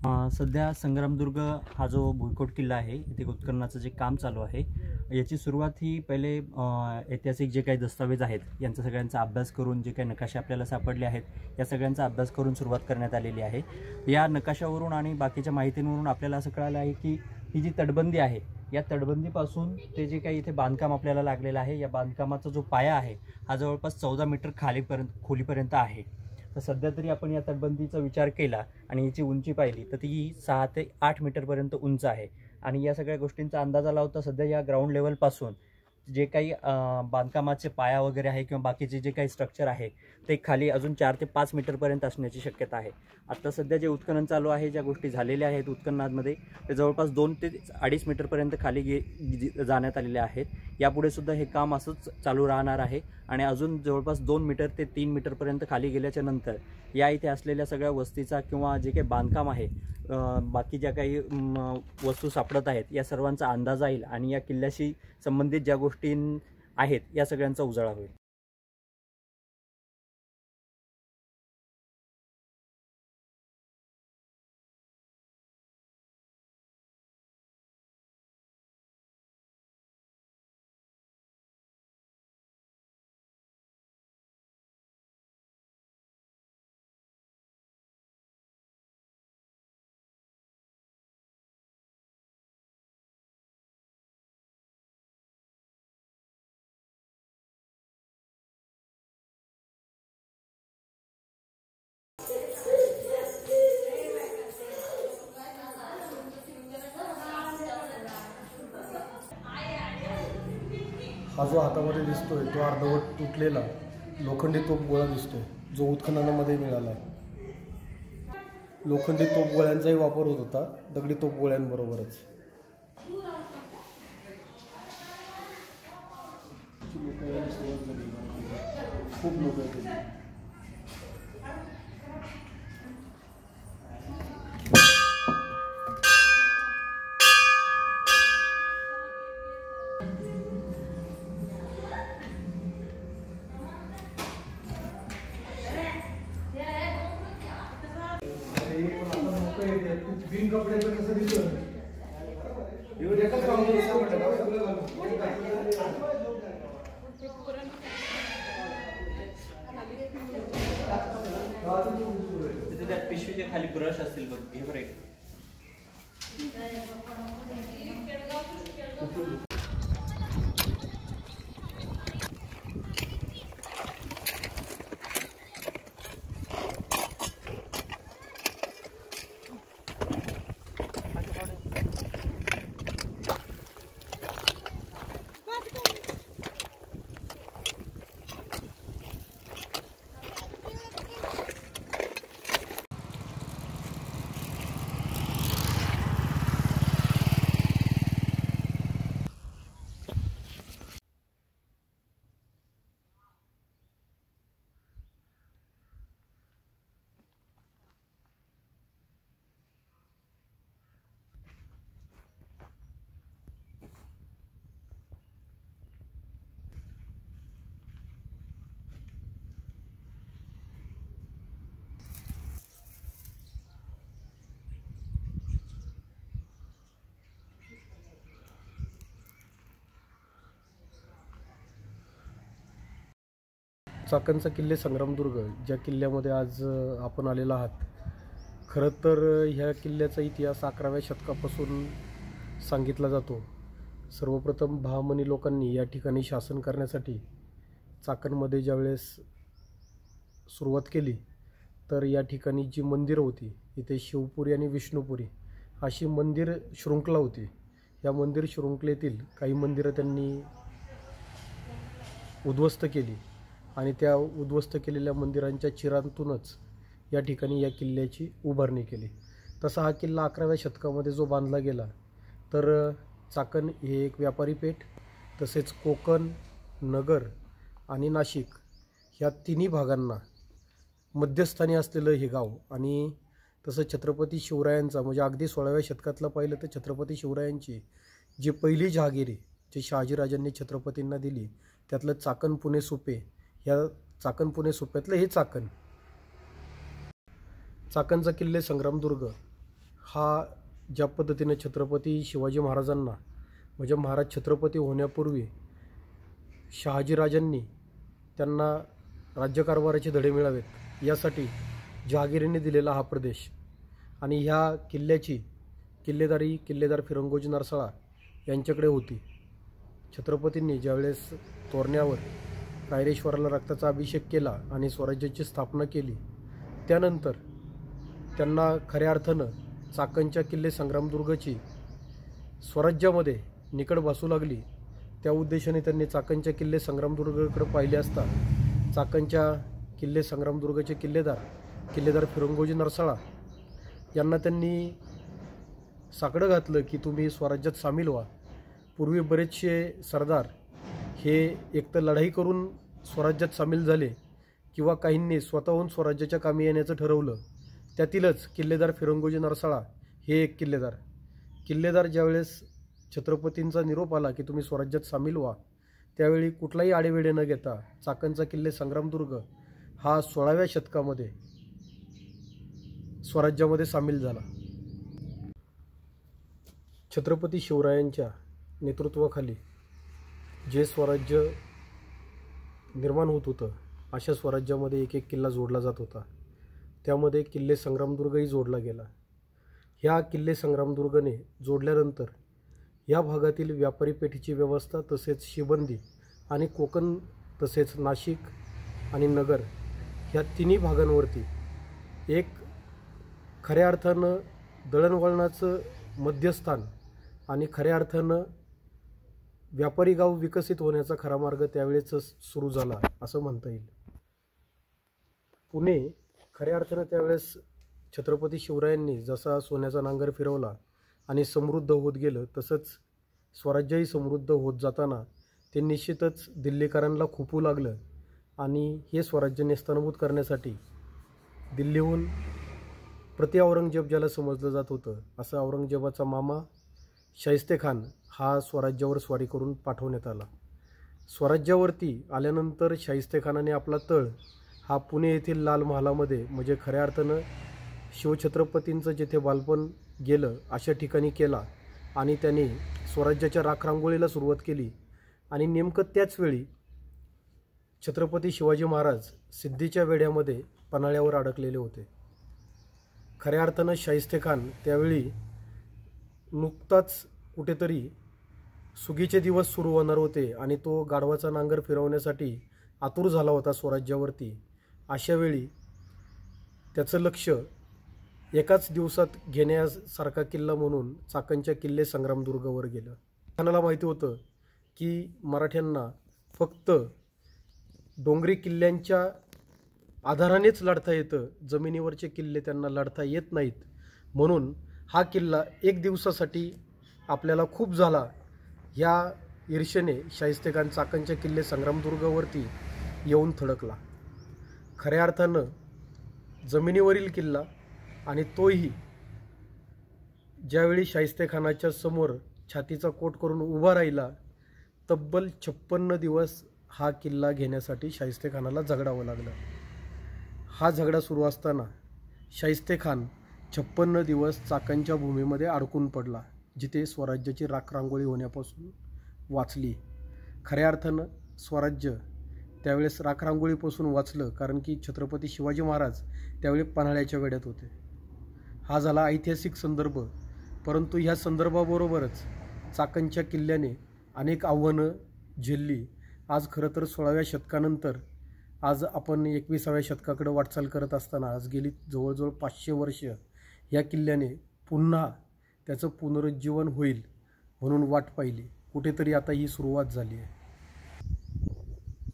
सध्या संग्रामदुर्ग हा जो भुईकोट किल्ला आहे इथे उत्खननाचं जे काम चालू आहे याची सुरुवात ही पहिले ऐतिहासिक जे काही दस्तावेज आहेत यांचा सगळ्यांचा अभ्यास करून जे काही नकाशे आपल्याला सापडले आहेत या सगळ्यांचा अभ्यास करून सुरुवात करण्यात आलेली आहे। या नकाशावरून आणि बाकीच्या माहितींवरून आपल्याला असं कळालं आहे की ही जी तटबंदी आहे या तटबंदीपासून ते जे काही इथे बांधकाम आपल्याला लागलेलं आहे या बांधकामाचा जो पाया आहे हा जवळपास 14 मीटर खोलीपर्यंत आहे। तर सध्या तरी आपण या तटबंदीचा विचार केला आणि याची उंची पाहिली तर ती 6 ते 8 मीटरपर्यंत उंच आहे आणि या सगळ्या गोष्टींचा अंदाज आला होता सध्या या ग्राउंड लेवलपासून जे काही बांधकामाचे पाया वगैरे आहे किंवा बाकीचे जे काही स्ट्रक्चर आहे ते खाली अजून 4 ते 5 मीटरपर्यंत असण्याची शक्यता आहे। आता सध्या जे उत्खनन चालू आहे ज्या गोष्टी झालेल्या आहेत उत्खननामध्ये ते जवळपास 2 ते 2.5 मीटरपर्यंत खाली जाण्यात आलेले आहेत। यापुढे सुद्धा हे काम असंच चालू राहणार आहे आणि अजून जवळपास 2 मीटर ते 3 मीटरपर्यंत खाली गेल्याच्या नंतर या इथे असलेल्या सगळ्या वस्तीचा किंवा जे काही बांधकाम आहे बाकी ज्या काही वस्तू सापडत आहेत या सर्वांचा अंदाज येईल आणि या किल्ल्याशी संबंधित ज्या गोष्टी आहेत या सगळ्यांचा उजाळा होईल। हा जो हातामध्ये दिसतोय तो अर्धवट तुटलेला लोखंडी तोफगोळा दिसतोय जो उत्खननामध्ये मिळाला आहे। लोखंडी तोफगोळ्यांचाही वापर होत होता दगडी तोफगोळ्यांबरोबरच। खूप लोक आहेत। कपड्याचं कसं दिसलं त्या पिशवीच्या खाली ब्रश असतील बघ हे बरं चाकणचा किल्ले संग्रामदुर्ग ज्या किल्ल्यामध्ये आज आपण आलेला आहात खरं तर ह्या किल्ल्याचा इतिहास 11व्या शतकापासून सांगितला जातो। सर्वप्रथम बहामनी लोकांनी या ठिकाणी शासन करण्यासाठी चाकणमध्ये ज्यावेळेस सुरुवात केली तर या ठिकाणी जी मंदिरं होती इथे शिवपुरी आणि विष्णुपुरी अशी मंदिर शृंखला होती। या मंदिर शृंखलेतील काही मंदिरं त्यांनी उद्ध्वस्त केली आणि त्या उद्ध्वस्त केलेल्या मंदिरांच्या चिरांतूनच या ठिकाणी या किल्ल्याची उभारणी केली। तसा हा किल्ला 11व्या शतकामध्ये जो बांधला गेला तर चाकण हे एक व्यापारी पेठ तसेच कोकण नगर आणि नाशिक ह्या तिन्ही भागांना मध्यस्थानी असलेलं हे गाव आणि तसं छत्रपती शिवरायांचा म्हणजे अगदी 16व्या शतकातला पाहिलं तर छत्रपती शिवरायांची जी पहिली जहागिरी जी शहाजीराजांनी छत्रपतींना दिली त्यातलं चाकण पुणे सुपे ह्या चाकण पुणे सुप्यातलं हे चाकण। चाकणचा किल्ले संग्रामदुर्ग हा ज्या पद्धतीने छत्रपती शिवाजी महाराजांना म्हणजे महाराज छत्रपती होण्यापूर्वी शहाजीराजांनी त्यांना राज्यकारभाराचे धडे मिळावेत यासाठी जहागिरीने दिलेला हा प्रदेश आणि ह्या किल्ल्याची किल्लेदार फिरंगोजी नरसाळा यांच्याकडे होती. छत्रपतींनी ज्यावेळेस तोरण्यावर रायरेश्वराला रक्ताचा अभिषेक केला आणि स्वराज्याची स्थापना केली त्यानंतर त्यांना खऱ्या अर्थानं चाकणच्या किल्ले संग्रामदुर्गची स्वराज्यामध्ये निकड भासू लागली. त्या उद्देशाने त्यांनी चाकणच्या किल्ले संग्रामदुर्गकडे पाहिले असता चाकणच्या किल्ले संग्रामदुर्गचे किल्लेदार फिरंगोजी नरसाळा यांना त्यांनी साकडं घातलं की तुम्ही स्वराज्यात सामील व्हा. पूर्वी बरेचसे सरदार हे एकतर लढाई करून स्वराज्यात सामील झाले किंवा काहींनी स्वतःहून स्वराज्याच्या कामी येण्याचं ठरवलं. त्यातीलच किल्लेदार फिरंगोजी नरसाळा हे एक किल्लेदार ज्यावेळेस छत्रपतींचा निरोप आला की तुम्ही स्वराज्यात सामील व्हा त्यावेळी कुठलाही आडेवेडे न घेता चाकणचा किल्ले संग्रामदुर्ग हा 16व्या शतकामध्ये स्वराज्यामध्ये सामील झाला. छत्रपती शिवरायांच्या नेतृत्वाखाली जे स्वराज्य निर्माण होत होतं अशा स्वराज्यामध्ये एक किल्ला जोडला जात होता. त्यामध्ये किल्ले संग्रामदुर्गही जोडला गेला. ह्या किल्ले संग्रामदुर्गने जोडल्यानंतर या भागातील व्यापारी पेठेची व्यवस्था तसेच शिबंदी आणि कोकण तसेच नाशिक आणि नगर ह्या तिन्ही भागांवरती एक खऱ्या अर्थानं दळणवळणाचं मध्यस्थान आणि खऱ्या अर्थानं व्यापारी गाव विकसित होण्याचा खरा मार्ग त्यावेळेस सुरू झाला असं म्हणता येईल. पुणे खऱ्या अर्थानं त्यावेळेस छत्रपती शिवरायांनी जसा सोन्याचा नांगर फिरवला आणि समृद्ध होत गेलं तसंच स्वराज्यही समृद्ध होत जाताना ते निश्चितच दिल्लीकरांना खुपू लागलं आणि हे स्वराज्य नेस्तनाबूत करण्यासाठी दिल्लीहून प्रति औरंगजेब ज्याला समजलं जात होतं असं औरंगजेबाचा मामा शाहिस्तेखान हा स्वराज्यावर स्वारी करून पाठवण्यात आला. स्वराज्यावरती आल्यानंतर शाहिस्तेखानाने आपला तळ हा पुणे येथील लाल महालामध्ये म्हणजे खऱ्या अर्थानं शिवछत्रपतींचं जिथे बालपण गेलं अशा ठिकाणी केला आणि त्यांनी स्वराज्याच्या राखरांगोळीला सुरुवात केली. आणि नेमकं त्याच वेळी छत्रपती शिवाजी महाराज सिद्धीच्या वेढ्यामध्ये पन्हाळ्यावर अडकलेले होते. खऱ्या अर्थानं शाहिस्तेखान त्यावेळी नुकताच कुठेतरी सुगीचे दिवस सुरू होणार होते आणि तो गाढवाचा नांगर फिरवण्यासाठी आतुर झाला होता स्वराज्यावरती. अशावेळी त्याचं लक्ष एकाच दिवसात घेण्यासारखा किल्ला म्हणून चाकणच्या किल्ले संग्रामदुर्गवर गेलं. खानाला माहिती होतं की मराठ्यांना फक्त डोंगरी किल्ल्यांच्या आधारानेच लढता येतं, जमिनीवरचे किल्ले त्यांना लढता येत नाहीत. म्हणून हा किल्ला एक दिवसासाठी आपल्याला खूप झाला ह्या ईर्षेने शाहिस्तेखान चाकणच्या किल्ले संग्रामदुर्गवरती येऊन थडकला. खऱ्या अर्थानं जमिनीवरील किल्ला आणि तोही ज्यावेळी शाहिस्तेखानाच्या समोर छातीचा कोट करून उभा राहिला तब्बल 56 दिवस हा किल्ला घेण्यासाठी शाहिस्तेखानाला झगडावं लागलं. हा झगडा सुरू असताना शाहिस्तेखान 56 दिवस चाकणच्या भूमीमध्ये अडकून पडला जिथे स्वराज्याची राखरांगोळी होण्यापासून वाचली. खऱ्या अर्थानं स्वराज्य त्यावेळेस राखरांगोळीपासून वाचलं कारण की छत्रपती शिवाजी महाराज त्यावेळी पन्हाळ्याच्या वेढ्यात होते. हा झाला ऐतिहासिक संदर्भ. परंतु ह्या संदर्भाबरोबरच चाकणच्या किल्ल्याने अनेक आव्हानं झेलली. आज खरं तर 16व्या शतकानंतर आज आपण 21व्या शतकाकडे वाटचाल करत असताना आज गेली जवळजवळ 500 वर्ष या किल्ल्याने पुन्हा त्याचं पुनरुज्जीवन होईल म्हणून वाट पाहिली. कुठेतरी आता ही सुरुवात झाली आहे.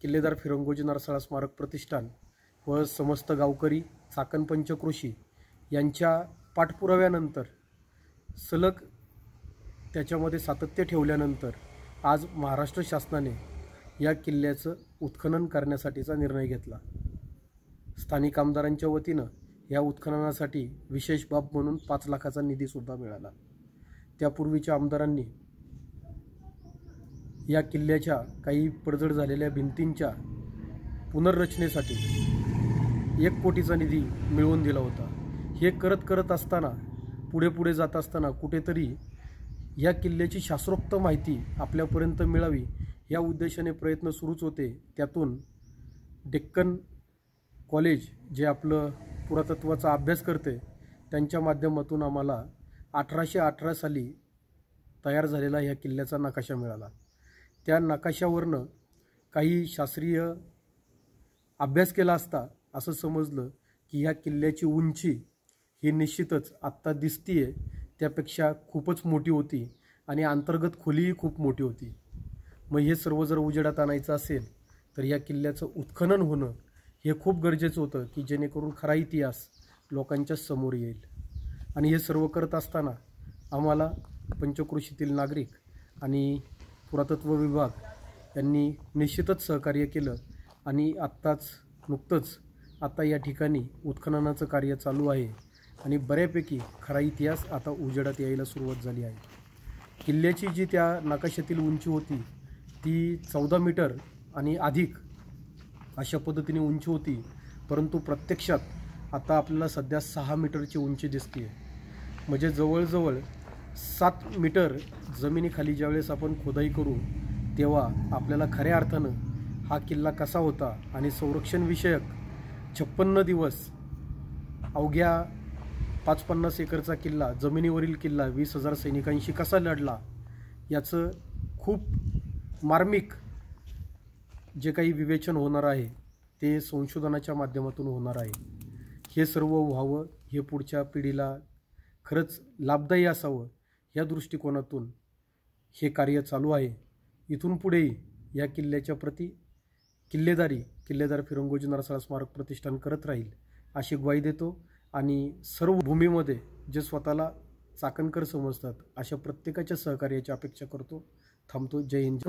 किल्लेदार फिरंगोजी नरसाळा स्मारक प्रतिष्ठान व समस्त गावकरी चाकण पंचक्रोशी यांच्या पाठपुराव्यानंतर सलग त्याच्यामध्ये सातत्य ठेवल्यानंतर आज महाराष्ट्र शासनाने या किल्ल्याचं उत्खनन करण्यासाठीचा निर्णय घेतला. स्थानिक आमदारांच्या वतीनं या उत्खननासाठी विशेष बाब म्हणून 5 लाखाचा निधीसुद्धा मिळाला. त्यापूर्वीच्या आमदारांनी या किल्ल्याच्या काही पडझड झालेल्या भिंतींच्या पुनर्रचनेसाठी 1 कोटीचा निधी मिळवून दिला होता. हे करत असताना पुढे पुढे जात असताना कुठेतरी या किल्ल्याची शास्त्रोक्त माहिती आपल्यापर्यंत मिळावी या उद्देशाने प्रयत्न सुरूच होते. त्यातून डेक्कन कॉलेज जे आपलं पुरातत्वाचा अभ्यास करते त्यांच्या माध्यमातून आम्हाला 1818 साली तयार झालेला ह्या किल्ल्याचा नकाशा मिळाला. त्या नकाशावरनं काही शास्त्रीय अभ्यास केला असता असं समजलं की ह्या किल्ल्याची उंची ही निश्चितच आत्ता दिसतीये त्यापेक्षा खूपच मोठी होती आणि अंतर्गत खोलीही खूप मोठी होती. मग हे सर्व जर उजेडात आणायचं असेल तर या किल्ल्याचं उत्खनन होणं हे खूप गरजेचं होतं की जेणेकरून खरा इतिहास लोकांच्या समोर येईल. आणि हे सर्व करत असताना आम्हाला पंचक्रोशीतील नागरिक आणि पुरातत्व विभाग यांनी निश्चितच सहकार्य केलं आणि नुकतंच आता या ठिकाणी उत्खननाचं कार्य चालू आहे आणि बऱ्यापैकी खरा इतिहास आता उजेडात यायला सुरुवात झाली आहे. किल्ल्याची जी त्या नकाशातील उंची होती ती 14 मीटर आणि अधिक अशा पद्धतीने उंची होती, परंतु प्रत्यक्षात आता आपल्याला सध्या 6 मीटरची उंची दिसते. म्हणजे जवळजवळ 7 मीटर जमिनीखाली ज्यावेळेस आपण खोदाई करू तेव्हा आपल्याला खऱ्या अर्थानं हा किल्ला कसा होता आणि संरक्षणविषयक 56 दिवस अवघ्या 5-50 एकरचा किल्ला, जमिनीवरील किल्ला 20,000 सैनिकांशी कसा लढला याचं खूप मार्मिक जे काही विवेचन होणार आहे ते संशोधनाच्या माध्यमातून होणार आहे. हे सर्व व्हावं, हे पुढच्या पिढीला खरंच लाभदायी असावं या दृष्टिकोनातून हे कार्य चालू आहे. इथून पुढेही या किल्ल्याच्या प्रति किल्लेदार फिरंगोजी नरसाळा स्मारक प्रतिष्ठान करत राहील अशी ग्वाही देतो. आणि सर्व भूमीमध्ये जे स्वतःला चाकणकर समजतात अशा प्रत्येकाच्या सहकार्याची अपेक्षा करतो. थांबतो. जय हिंद.